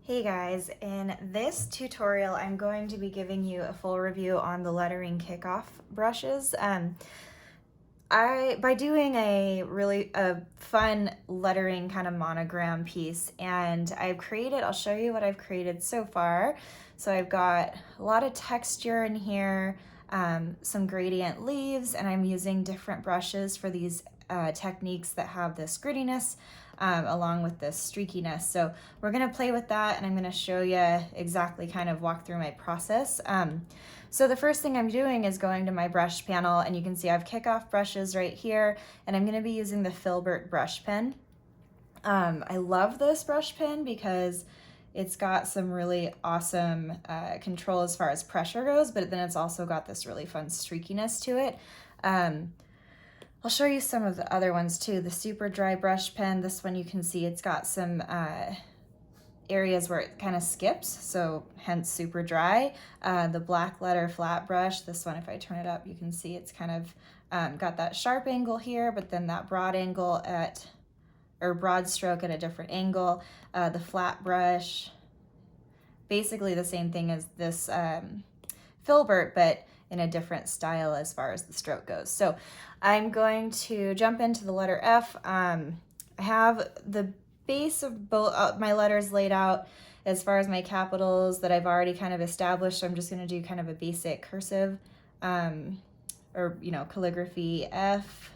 Hey guys, in this tutorial I'm going to be giving you a full review on the lettering kickoff brushes. By doing a really fun lettering kind of monogram piece, and I'll show you what I've created so far. So I've got a lot of texture in here, some gradient leaves, and I'm using different brushes for these techniques that have this grittiness along with this streakiness. So we're gonna play with that, and I'm gonna show you exactly kind of walk through my process. So the first thing I'm doing is going to my brush panel, and you can see I have kickoff brushes right here, and I'm gonna be using the Filbert brush pen. I love this brush pen because it's got some really awesome control as far as pressure goes, but then it's also got this really fun streakiness to it. I'll show you some of the other ones too. The super dry brush pen, this one you can see it's got some areas where it kind of skips, so hence super dry. The black letter flat brush, this one if I turn it up you can see it's kind of got that sharp angle here, but then that broad angle broad stroke at a different angle. The flat brush, basically the same thing as this Filbert, but in a different style as far as the stroke goes. So I'm going to jump into the letter F. I have the base of both my letters laid out as far as my capitals that I've already kind of established. So I'm just going to do kind of a basic cursive or calligraphy F,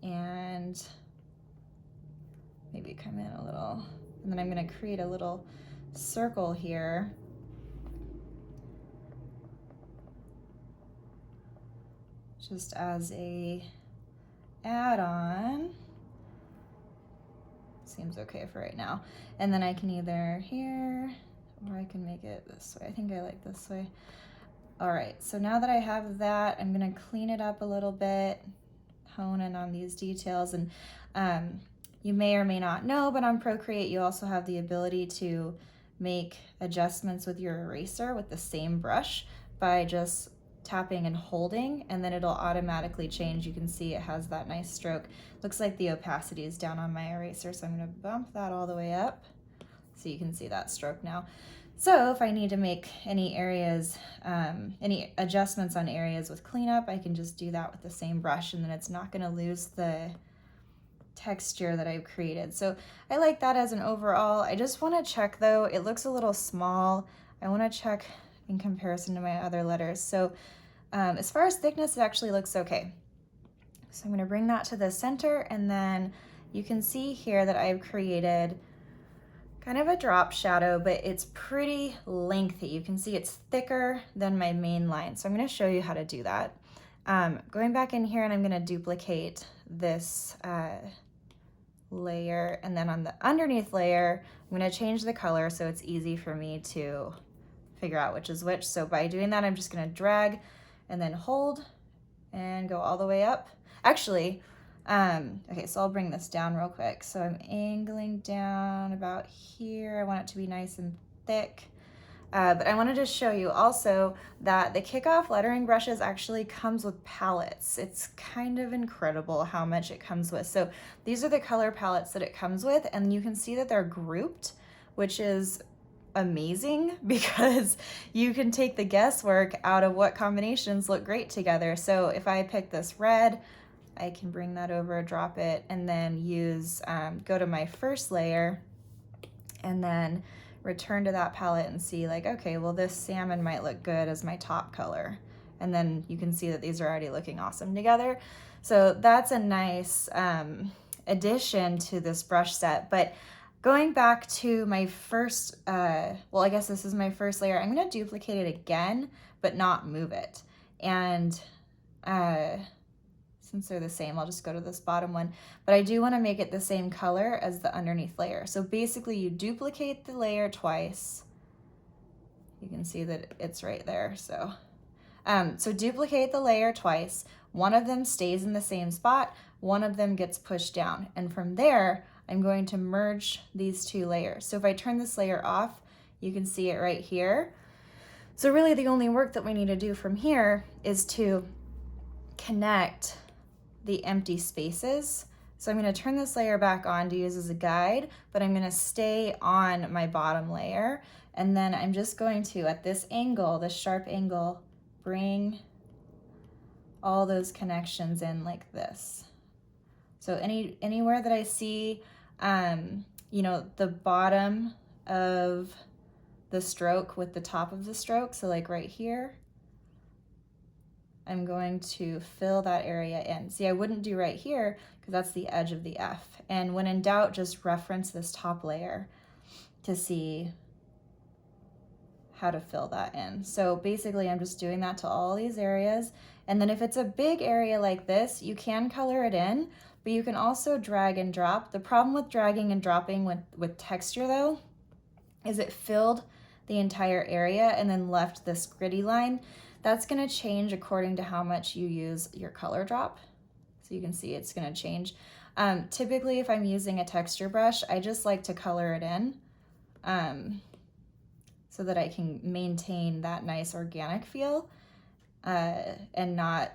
and maybe come in a little, and then I'm going to create a little circle here. Just as a add-on. Seems okay for right now. And then I can either here, or I can make it this way. I think I like this way. All right, so now that I have that, I'm gonna clean it up a little bit, hone in on these details. And you may or may not know, but on Procreate, you also have the ability to make adjustments with your eraser with the same brush by just tapping and holding, and then it'll automatically change. You can see it has that nice stroke. Looks like the opacity is down on my eraser, so I'm going to bump that all the way up so you can see that stroke now. So if I need to make any areas, any adjustments on areas with cleanup, I can just do that with the same brush, and then it's not going to lose the texture that I've created. So I like that as an overall. I just want to check though, it looks a little small. I want to check in comparison to my other letters. So as far as thickness, it actually looks okay. So I'm going to bring that to the center, and then you can see here that I've created kind of a drop shadow, but it's pretty lengthy. You can see it's thicker than my main line. So I'm going to show you how to do that. Going back in here, and I'm going to duplicate this layer, and then on the underneath layer, I'm going to change the color so it's easy for me to figure out which is which. So by doing that, I'm just going to drag and then hold and go all the way up. Actually, okay, so I'll bring this down real quick. So I'm angling down about here. I want it to be nice and thick. But I wanted to show you also that the kickoff lettering brushes actually comes with palettes. It's kind of incredible how much it comes with. So these are the color palettes that it comes with, and you can see that they're grouped, which is amazing because you can take the guesswork out of what combinations look great together. So if I pick this red, I can bring that over, drop it, and then use, go to my first layer, and then return to that palette and see like, okay, well this salmon might look good as my top color. And then you can see that these are already looking awesome together. So that's a nice addition to this brush set. But going back to my first, well, I guess this is my first layer. I'm going to duplicate it again, but not move it. And since they're the same, I'll just go to this bottom one. But I do want to make it the same color as the underneath layer. So basically you duplicate the layer twice. You can see that it's right there. So, so duplicate the layer twice. One of them stays in the same spot. One of them gets pushed down. And from there, I'm going to merge these two layers. So if I turn this layer off, you can see it right here. So really the only work that we need to do from here is to connect the empty spaces So I'm going to turn this layer back on to use as a guide, but I'm going to stay on my bottom layer. And then I'm just going to, at this angle, this sharp angle, bring all those connections in like this. So anywhere that I see, you know, the bottom of the stroke with the top of the stroke, so like right here, I'm going to fill that area in. See, I wouldn't do right here because that's the edge of the F. And when in doubt, just reference this top layer to see how to fill that in. So basically I'm just doing that to all these areas. And then if it's a big area like this, you can color it in, but you can also drag and drop. The problem with dragging and dropping with texture though, is it filled the entire area and then left this gritty line. That's gonna change according to how much you use your color drop. So you can see it's gonna change. Typically if I'm using a texture brush, I just like to color it in so that I can maintain that nice organic feel and not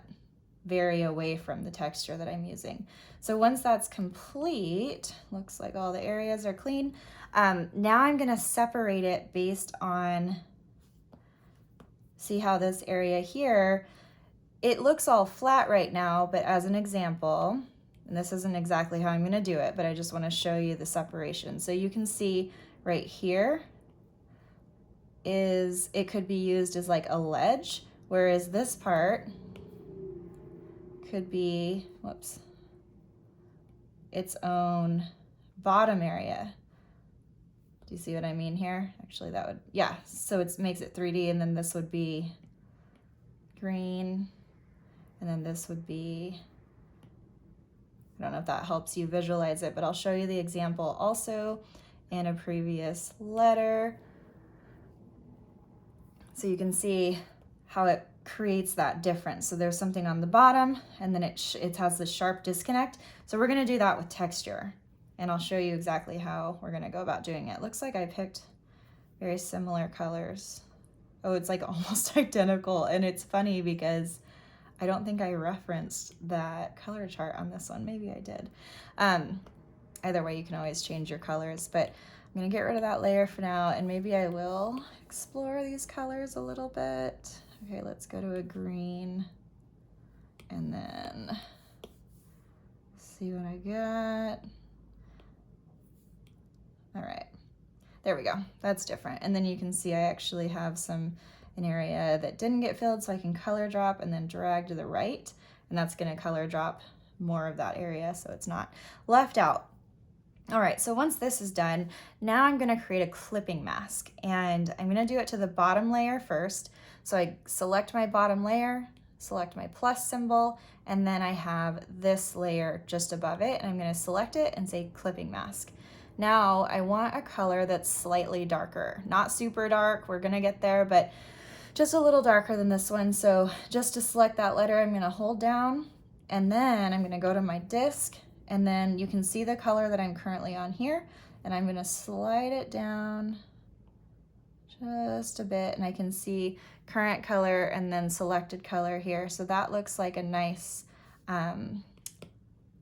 vary away from the texture that I'm using. So once that's complete, looks like all the areas are clean. Now I'm gonna separate it based on, see how this area here, it looks all flat right now, but as an example, and this isn't exactly how I'm gonna do it, but I just wanna show you the separation. So you can see right here is, it could be used as like a ledge, whereas this part could be, whoops, its own bottom area. Do you see what I mean here? Actually that would, yeah, so it makes it 3D, and then this would be green, and then this would be, I don't know if that helps you visualize it, but I'll show you the example also in a previous letter. So you can see how it creates that difference. So there's something on the bottom, and then it has this sharp disconnect. So we're gonna do that with texture, and I'll show you exactly how we're gonna go about doing it. Looks like I picked very similar colors. Oh, it's like almost identical, and it's funny because I don't think I referenced that color chart on this one. Maybe I did. Either way, you can always change your colors, but I'm gonna get rid of that layer for now, and maybe I will explore these colors a little bit. Okay, let's go to a green, and then see what I got. All right, there we go, that's different. And then you can see I actually have an area that didn't get filled, so I can color drop and then drag to the right, and that's gonna color drop more of that area so it's not left out. All right, so once this is done, now I'm gonna create a clipping mask, and I'm gonna do it to the bottom layer first. So I select my bottom layer, select my plus symbol, and then I have this layer just above it, and I'm gonna select it and say clipping mask. Now I want a color that's slightly darker, not super dark, we're gonna get there, but just a little darker than this one. So just to select that letter, I'm gonna hold down, and then I'm gonna go to my disc, and then you can see the color that I'm currently on here, and I'm gonna slide it down just a bit, and I can see current color and then selected color here. So that looks like a nice,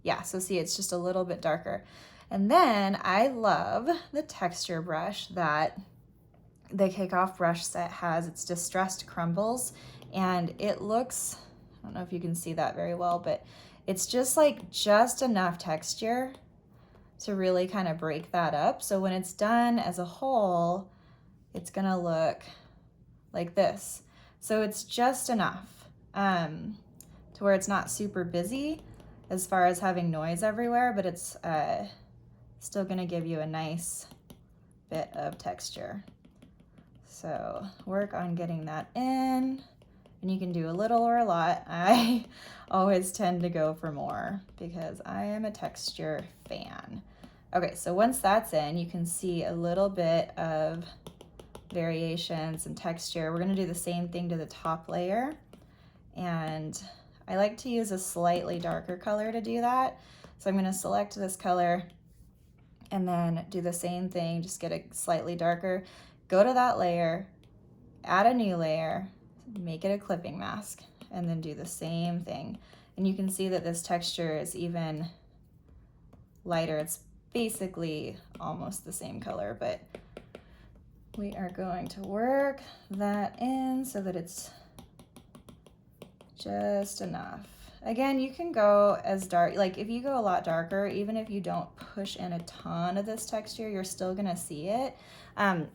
yeah, so see, it's just a little bit darker. And then I love the texture brush that the Kickoff brush set has. It's Distressed Crumbles, and it looks, I don't know if you can see that very well, but it's just like just enough texture to really kind of break that up. So when it's done as a whole, it's gonna look like this. So it's just enough to where it's not super busy as far as having noise everywhere, but it's still gonna give you a nice bit of texture. So work on getting that in, and you can do a little or a lot. I always tend to go for more because I am a texture fan. Okay, so once that's in, you can see a little bit of variations and texture. We're gonna do the same thing to the top layer, and I like to use a slightly darker color to do that. So I'm gonna select this color and then do the same thing, just get it slightly darker, go to that layer, add a new layer, make it a clipping mask, and then do the same thing. And you can see that this texture is even lighter. It's basically almost the same color, but we are going to work that in so that it's just enough. Again, you can go as dark, like if you go a lot darker, even if you don't push in a ton of this texture, you're still gonna see it.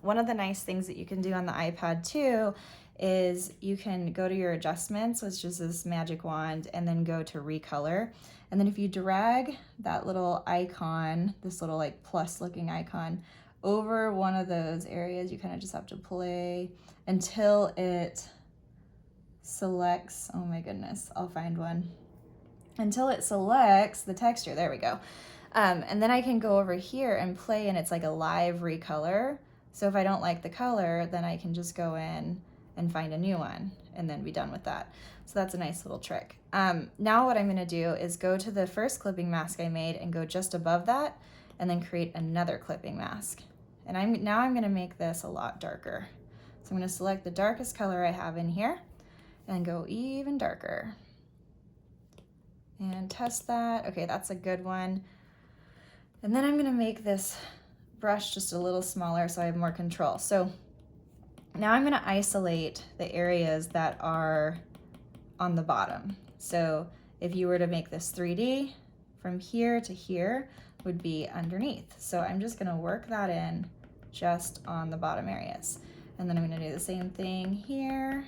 One of the nice things that you can do on the iPad too is you can go to your adjustments, which is this magic wand, and then go to recolor. And then if you drag that little icon, this little like plus looking icon, over one of those areas, you kind of just have to play until it selects, oh my goodness, I'll find one, until it selects the texture. There we go. And then I can go over here and play, and it's like a live recolor. So if I don't like the color, then I can just go in and find a new one and then be done with that. So that's a nice little trick. Now what I'm gonna do is go to the first clipping mask I made and go just above that and then create another clipping mask. And now I'm gonna make this a lot darker. So I'm gonna select the darkest color I have in here and go even darker. And test that. Okay, that's a good one. And then I'm gonna make this brush just a little smaller so I have more control. So now I'm gonna isolate the areas that are on the bottom. So if you were to make this 3D, from here to here would be underneath. So I'm just gonna work that in just on the bottom areas. And then I'm gonna do the same thing here.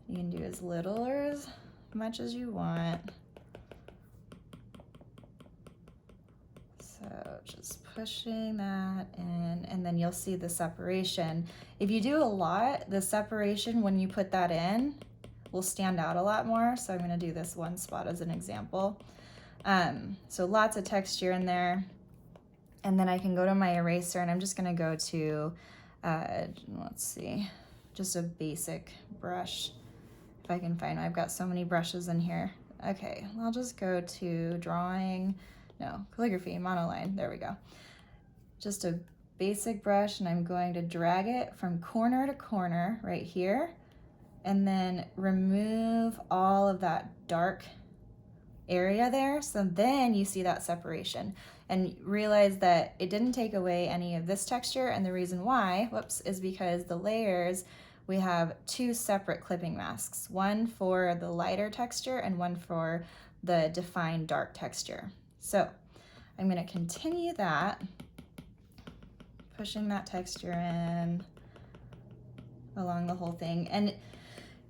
You can do as little or as much as you want. So just pushing that in, and then you'll see the separation. If you do a lot, the separation when you put that in will stand out a lot more. So I'm gonna do this one spot as an example. So lots of texture in there. And then I can go to my eraser, and I'm just gonna go to, let's see, just a basic brush. If I can find, I've got so many brushes in here. Okay, I'll just go to drawing, no, calligraphy, monoline, there we go. Just a basic brush, and I'm going to drag it from corner to corner right here, and then remove all of that dark area there. So then you see that separation and realize that it didn't take away any of this texture. And the reason why, whoops, is because the layers, we have two separate clipping masks, one for the lighter texture and one for the defined dark texture. So I'm gonna continue that, pushing that texture in along the whole thing. And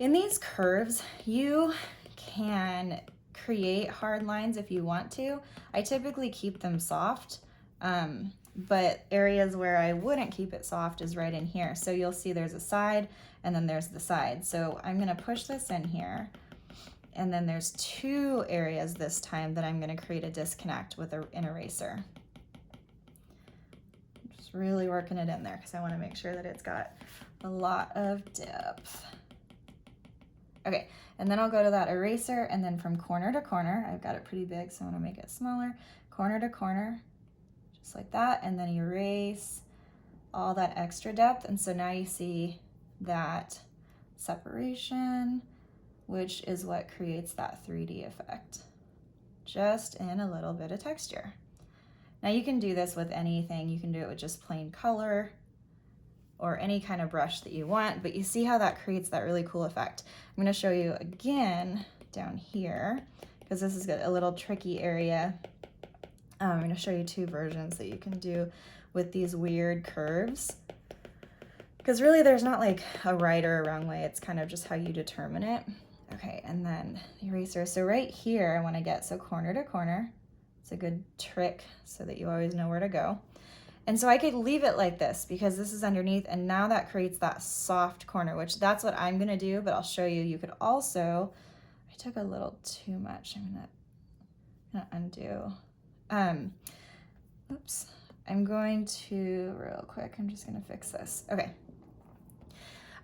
in these curves, you can create hard lines if you want to. I typically keep them soft, but areas where I wouldn't keep it soft is right in here. So you'll see there's a side and then there's the side. So I'm gonna push this in here, and then there's two areas this time that I'm gonna create a disconnect with an eraser. Just really working it in there because I wanna make sure that it's got a lot of depth. Okay, and then I'll go to that eraser, and then from corner to corner, I've got it pretty big, so I wanna make it smaller, corner to corner, just like that, and then erase all that extra depth. And so now you see that separation, which is what creates that 3D effect, just in a little bit of texture. Now you can do this with anything. You can do it with just plain color or any kind of brush that you want, but you see how that creates that really cool effect. I'm gonna show you again down here, because this is a little tricky area. I'm gonna show you two versions that you can do with these weird curves. Because really there's not like a right or a wrong way, it's kind of just how you determine it. Okay, and then the eraser. So right here I wanna get, so corner to corner. It's a good trick so that you always know where to go. And so I could leave it like this because this is underneath, and now that creates that soft corner, which that's what I'm gonna do, but I'll show you. You could also, I took a little too much. I'm gonna undo. Oops, I'm going to, real quick, I'm just gonna fix this. Okay.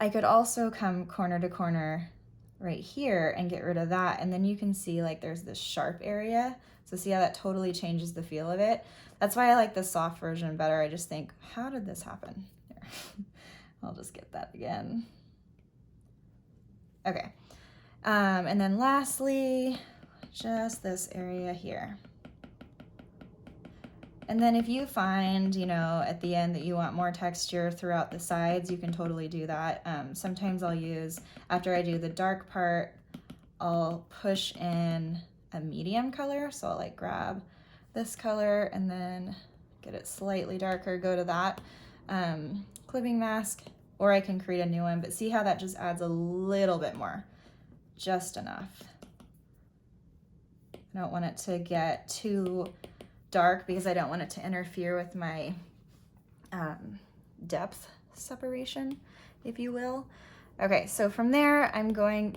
I could also come corner to corner right here and get rid of that, and then you can see like there's this sharp area. So see how that totally changes the feel of it? That's why I like the soft version better. I just think, how did this happen? Here. I'll just get that again. Okay. And then lastly, just this area here. And then if you find, you know, at the end that you want more texture throughout the sides, you can totally do that. Sometimes I'll use, after I do the dark part, I'll push in a medium color. So I'll like grab this color and then get it slightly darker, go to that clipping mask, or I can create a new one, but see how that just adds a little bit more, just enough. I don't want it to get too dark because I don't want it to interfere with my depth separation, if you will. Okay, so from there,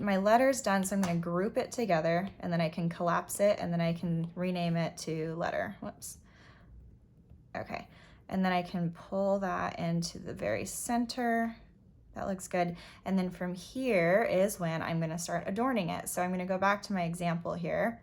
my letter's done, so I'm gonna group it together, and then I can collapse it, and then I can rename it to letter. Whoops. Okay, and then I can pull that into the very center. That looks good. And then from here is when I'm gonna start adorning it. So I'm gonna go back to my example here.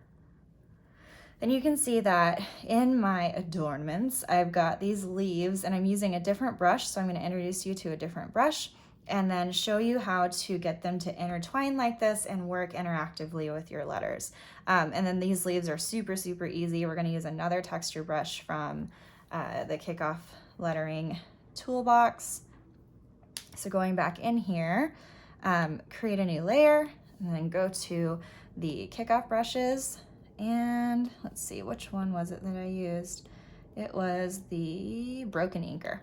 And you can see that in my adornments, I've got these leaves and I'm using a different brush. So I'm going to introduce you to a different brush and then show you how to get them to intertwine like this and work interactively with your letters. And then these leaves are super, super easy. We're going to use another texture brush from the Kickoff Lettering toolbox. So going back in here, create a new layer and then go to the Kickoff brushes. And let's see, which one was it that I used? It was the Broken Inker.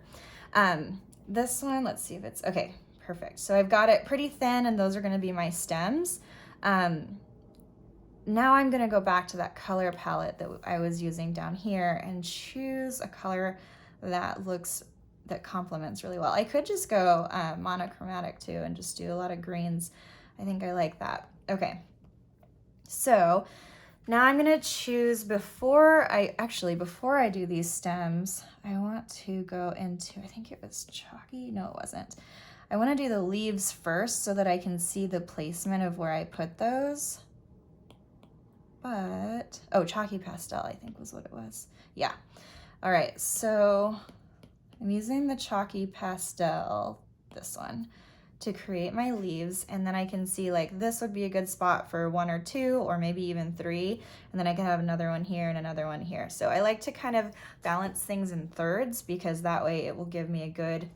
This one, let's see if it's, okay, perfect. So I've got it pretty thin and those are gonna be my stems. Now I'm gonna go back to that color palette that I was using down here and choose a color that complements really well. I could just go monochromatic too and just do a lot of greens. I think I like that. Okay, so now I'm gonna choose, before I do these stems, I want to go into, I think it was chalky, no it wasn't. I wanna do the leaves first so that I can see the placement of where I put those. But, oh, chalky pastel I think was what it was. Yeah, all right, so I'm using the chalky pastel, this one, to create my leaves, and then I can see like this would be a good spot for 1 or 2 or maybe even 3, and then I can have another one here and another one here. So I like to kind of balance things in thirds because that way it will give me a good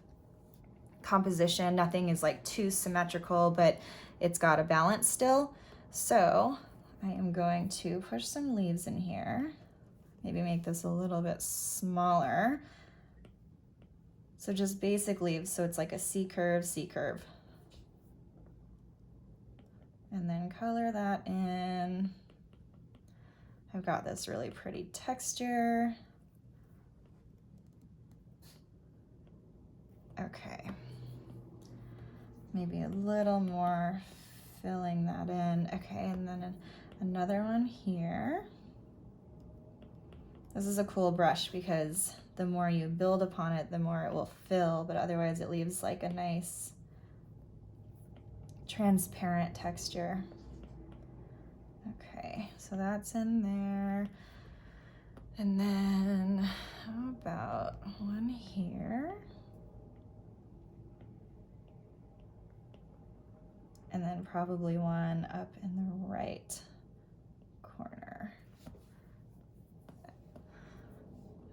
composition. Nothing is like too symmetrical, but it's got a balance still. So I am going to push some leaves in here, maybe make this a little bit smaller. So just basic leaves, so it's like a C curve, C curve. And then color that in. I've got this really pretty texture. Okay. Maybe a little more filling that in. Okay, and then another one here. This is a cool brush because the more you build upon it, the more it will fill, but otherwise it leaves like a nice transparent texture. Okay, so that's in there. And then how about one here? And then probably one up in the right corner.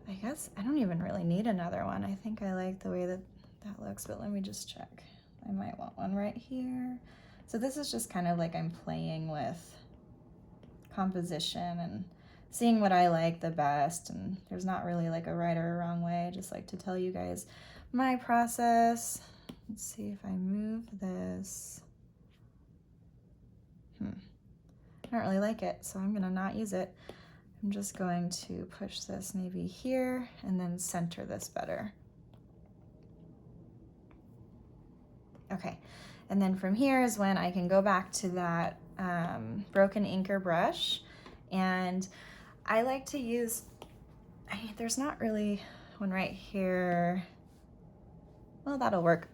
I guess I don't even really need another one. I think I like the way that looks, but let me just check. I might want one right here. So this is just kind of like I'm playing with composition and seeing what I like the best, and there's not really like a right or a wrong way. I just like to tell you guys my process. Let's see if I move this. I don't really like it, so I'm gonna not use it. I'm just going to push this maybe here and then center this better. Okay, and then from here is when I can go back to that Broken Inker brush, and I like to use, there's not really one right here. Well, that'll work.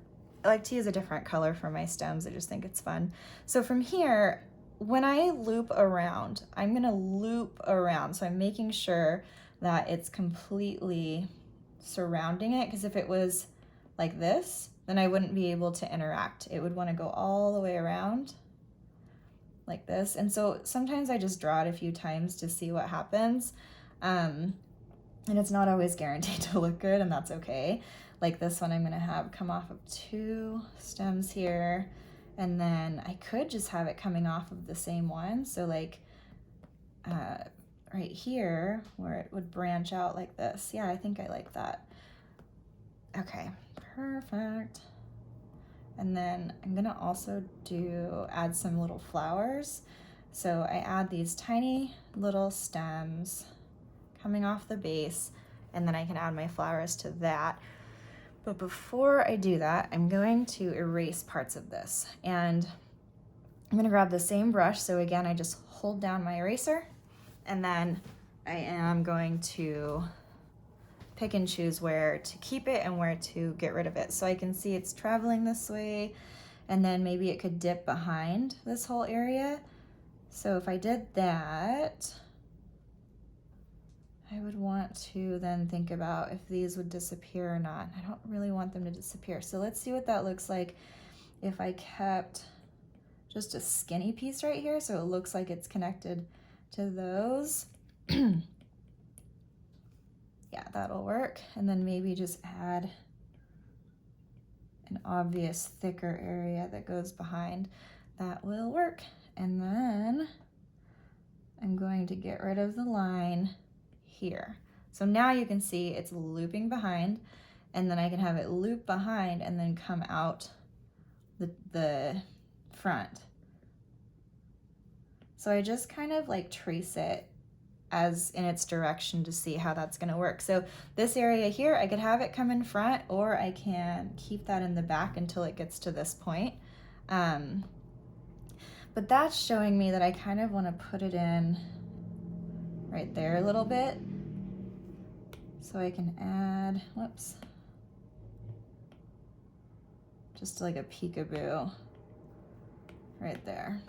I like to use a different color for my stems. I just think it's fun. So from here, when I loop around, I'm gonna loop around. So I'm making sure that it's completely surrounding it, because if it was like this, then I wouldn't be able to interact. It would wanna go all the way around like this. And so sometimes I just draw it a few times to see what happens. And it's not always guaranteed to look good, and that's okay. Like this one I'm gonna have come off of 2 stems here, and then I could just have it coming off of the same one. So like right here where it would branch out like this. Yeah, I think I like that. Okay, perfect. And then I'm gonna also add some little flowers. So I add these tiny little stems coming off the base, and then I can add my flowers to that. But before I do that, I'm going to erase parts of this. And I'm gonna grab the same brush. So again, I just hold down my eraser, and then I am going to pick and choose where to keep it and where to get rid of it. So I can see it's traveling this way, and then maybe it could dip behind this whole area. So if I did that, I would want to then think about if these would disappear or not. I don't really want them to disappear. So let's see what that looks like if I kept just a skinny piece right here, so it looks like it's connected to those. Yeah, that'll work. And then maybe just add an obvious thicker area that goes behind. That will work. And then I'm going to get rid of the line here. So now you can see it's looping behind, and then I can have it loop behind and then come out the front. So I just kind of like trace it as in its direction to see how that's going to work. So this area here, I could have it come in front, or I can keep that in the back until it gets to this point. But that's showing me that I kind of want to put it in right there a little bit. So I can add, whoops, just like a peekaboo right there.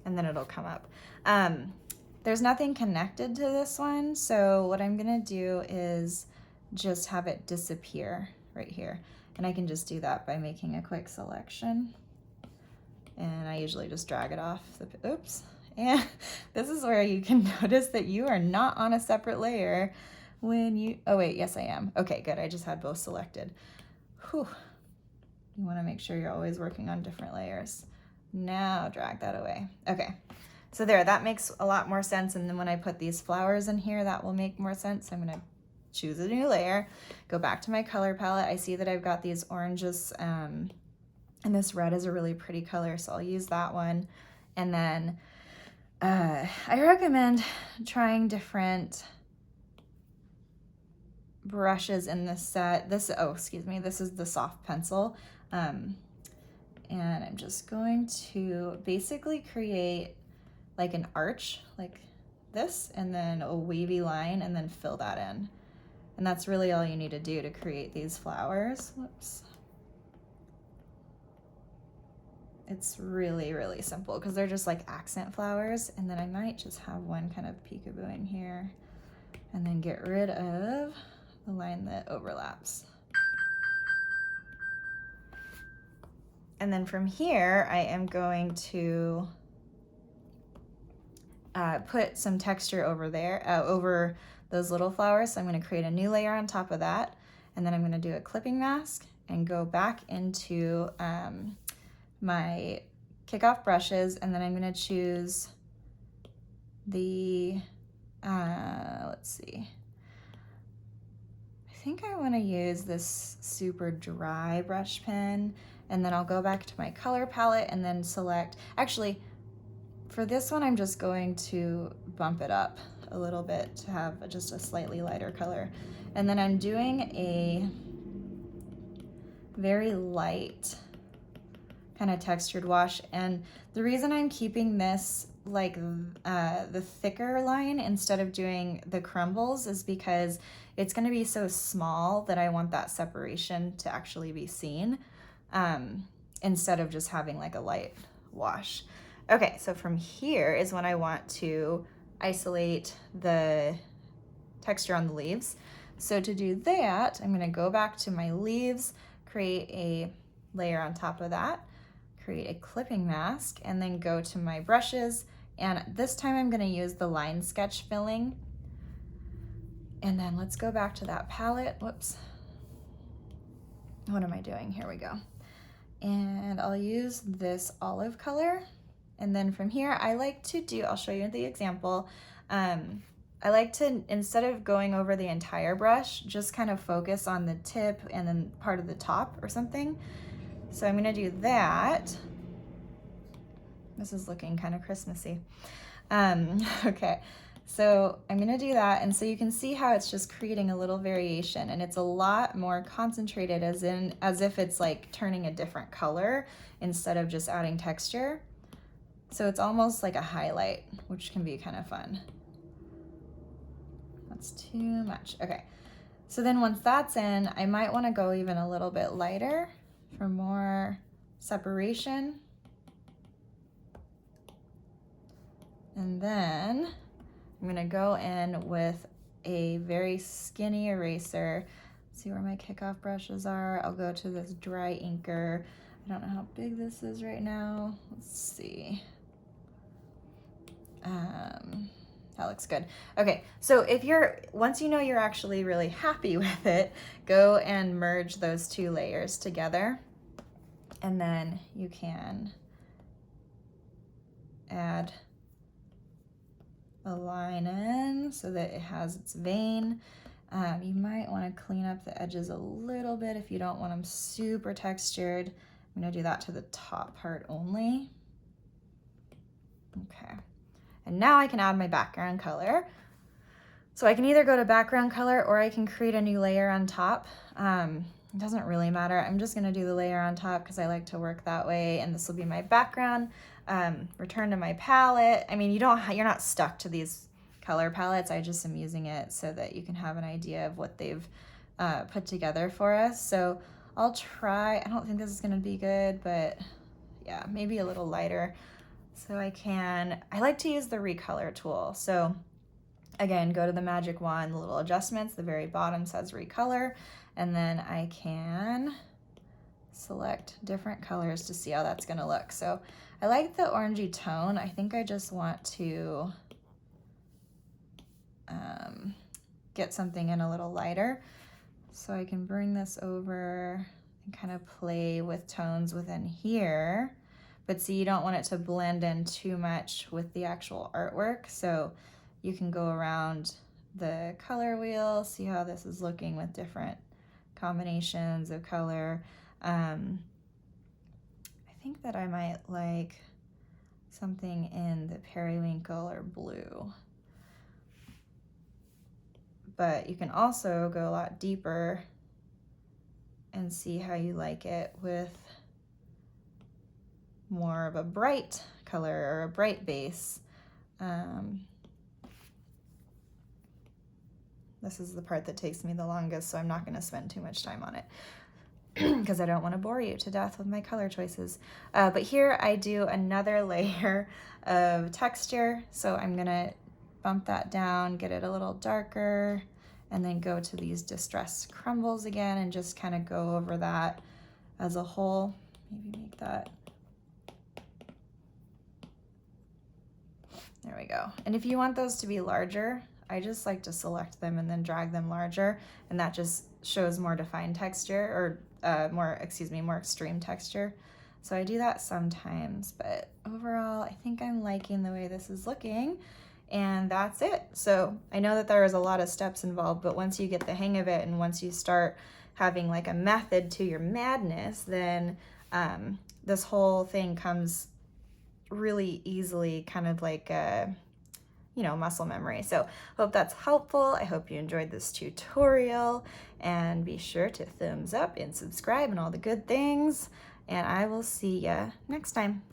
And then it'll come up. There's nothing connected to this one, so what I'm gonna do is just have it disappear right here. And I can just do that by making a quick selection. And I usually just drag it off the, oops. And this is where you can notice that you are not on a separate layer when you, oh wait, yes I am. Okay, good, I just had both selected. Whew. You wanna make sure you're always working on different layers. Now drag that away. Okay. So there, that makes a lot more sense. And then when I put these flowers in here, that will make more sense. I'm gonna choose a new layer, go back to my color palette. I see that I've got these oranges, and this red is a really pretty color, so I'll use that one. And then I recommend trying different brushes in this set. This, oh, excuse me, this is the soft pencil. And I'm just going to basically create like an arch like this, and then a wavy line, and then fill that in. And that's really all you need to do to create these flowers. Whoops. It's really, really simple because they're just like accent flowers. And then I might just have one kind of peekaboo in here, and then get rid of the line that overlaps. And then from here, I am going to put some texture over there, over those little flowers. So I'm going to create a new layer on top of that, and then I'm going to do a clipping mask and go back into my kickoff brushes, and then I'm going to choose the, let's see, I think I want to use this super dry brush pen, and then I'll go back to my color palette and then select, actually, for this one, I'm just going to bump it up a little bit to have just a slightly lighter color. And then I'm doing a very light kind of textured wash. And the reason I'm keeping this like the thicker line instead of doing the crumbles is because it's going to be so small that I want that separation to actually be seen, instead of just having like a light wash. Okay, so from here is when I want to isolate the texture on the leaves. So to do that, I'm gonna go back to my leaves, create a layer on top of that, create a clipping mask, and then go to my brushes. And this time I'm gonna use the line sketch filling. And then let's go back to that palette. Whoops. What am I doing? Here we go. And I'll use this olive color. And then from here, I like to do, I'll show you the example. I like to, instead of going over the entire brush, just kind of focus on the tip and then part of the top or something. So I'm gonna do that. This is looking kind of Christmassy. Okay, so I'm gonna do that, and so you can see how it's just creating a little variation, and it's a lot more concentrated, as if it's like turning a different color instead of just adding texture. So it's almost like a highlight, which can be kind of fun. That's too much. Okay, so then once that's in, I might want to go even a little bit lighter for more separation. And then I'm gonna go in with a very skinny eraser. See where my kickoff brushes are. I'll go to this dry inker. I don't know how big this is right now. Let's see. That looks good. Okay, so once you know you're actually really happy with it, go and merge those two layers together. And then you can add a line in so that it has its vein. You might want to clean up the edges a little bit if you don't want them super textured. I'm going to do that to the top part only. Okay, and now I can add my background color. So I can either go to background color or I can create a new layer on top. It doesn't really matter. I'm just going to do the layer on top because I like to work that way, and this will be my background. Return to my palette. I mean, you're not stuck to these color palettes. I just am using it so that you can have an idea of what they've put together for us. So I'll try, I don't think this is gonna be good, but yeah, maybe a little lighter. So I like to use the recolor tool. So again, go to the magic wand, the little adjustments, the very bottom says recolor, and then I can select different colors to see how that's gonna look. So I like the orangey tone. I think I just want to get something in a little lighter. So I can bring this over and kind of play with tones within here. But see, you don't want it to blend in too much with the actual artwork. So you can go around the color wheel, see how this is looking with different combinations of color. I think that I might like something in the periwinkle or blue. But you can also go a lot deeper and see how you like it with more of a bright color or a bright base. This is the part that takes me the longest, so I'm not going to spend too much time on it because I don't want to bore you to death with my color choices. But here I do another layer of texture, so I'm going to bump that down, get it a little darker, and then go to these distressed crumbles again and just kind of go over that as a whole. Maybe make that. There we go. And if you want those to be larger, I just like to select them and then drag them larger, and that just shows more defined texture, or more extreme texture. So I do that sometimes, but overall, I think I'm liking the way this is looking, and that's it. So I know that there is a lot of steps involved, but once you get the hang of it and once you start having like a method to your madness, then this whole thing comes really easily, kind of like muscle memory. So hope that's helpful. I hope you enjoyed this tutorial, and be sure to thumbs up and subscribe and all the good things, and I will see ya next time.